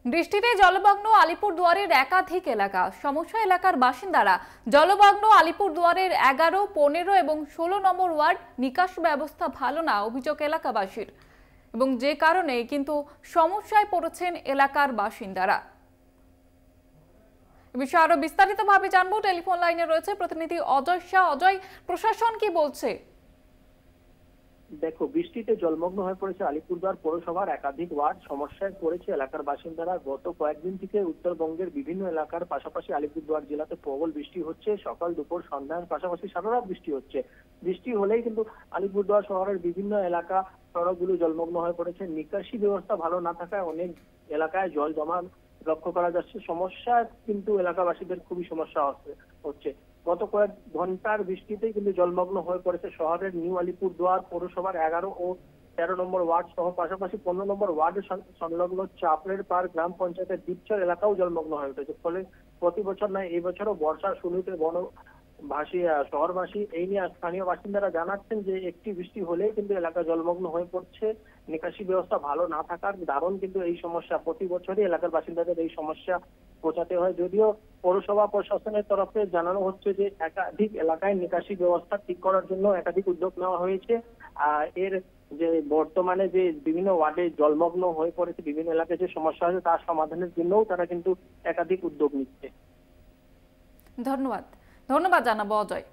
বৃষ্টিতে জলমগ্ন আলিপুরদুয়ারের একাধিক এলাকা। সমস্যা এলাকার বাসিন্দারা। জলমগ্ন আলিপুরদুয়ারের 11, 15 এবং 16 নম্বর ওয়ার্ড। নিকাশ ব্যবস্থা ভালো না অভিযোগ এলাকাবাসীর, এবং যে কারণে কিন্তু সমস্যায় পড়েছেন এলাকার বাসিন্দারা। এ বিষয়ে আরো বিস্তারিতভাবে জানবো। টেলিফোন লাইনে রয়েছে প্রতিনিধি অজয় শাহ। অজয়, প্রশাসন কি বলছে? দেখো, বৃষ্টিতে জলমগ্ন হয়ে পড়েছে আলিপুরদুয়ার পৌরসভার একাধিক ওয়ার্ড। সমস্যায় পড়েছে এলাকার বাসিন্দারা। গত কয়েকদিন থেকে উত্তরবঙ্গের বিভিন্ন এলাকার পাশাপাশি আলিপুরদুয়ার জেলাতে প্রবল বৃষ্টি হচ্ছে। সকাল, দুপুর, সন্ধ্যার পাশাপাশি সারা রাত বৃষ্টি হচ্ছে। বৃষ্টি হলেই কিন্তু আলিপুরদুয়ার শহরের বিভিন্ন এলাকা সড়কগুলো জলমগ্ন হয়ে পড়েছে। নিকাশি ব্যবস্থা ভালো না থাকায় অনেক এলাকায় জল জমা লক্ষ্য করা যাচ্ছে। সমস্যা কিন্তু এলাকাবাসীদের খুবই সমস্যা হচ্ছে। গত কয়েক ঘন্টার বৃষ্টিতেই কিন্তু জলমগ্ন হয়ে পড়েছে শহরের নিউ আলিপুরদুয়ার পৌরসভার 11 ও 13 নম্বর ওয়ার্ড সহ পাশাপাশি 15 নম্বর ওয়ার্ডের সংলগ্ন চাপড়ের পাড় গ্রাম পঞ্চায়েতের দ্বীপচর এলাকাও জলমগ্ন হয়ে উঠেছে। ফলে প্রতি বছর নয়, এই বছরও বর্ষার শুরুতে শহরবাসী এই নিয়ে স্থানীয় বাসিন্দারা জানাচ্ছেন যে একটি বৃষ্টি হলেই কিন্তু এলাকা জলমগ্ন হয়ে পড়ছে। নিকাশি ব্যবস্থা ভালো না থাকার দারুণ কিন্তু এই সমস্যা প্রতি বছরই এলাকার বাসিন্দাদের এই সমস্যা পৌঁছাতে হয়। যদিও পৌরসভা প্রশাসনের তরফে জানানো হচ্ছে যে একাধিক এলাকায় নিকাশি ব্যবস্থা ঠিক করার জন্য একাধিক উদ্যোগ নেওয়া হয়েছে। এর যে বর্তমানে যে বিভিন্ন ওয়ার্ডে জলমগ্ন হয়ে পড়েছে, বিভিন্ন এলাকায় যে সমস্যা হয়েছে তার সমাধানের জন্যও তারা কিন্তু একাধিক উদ্যোগ নিচ্ছে। ধন্যবাদ জানাবো অজয়।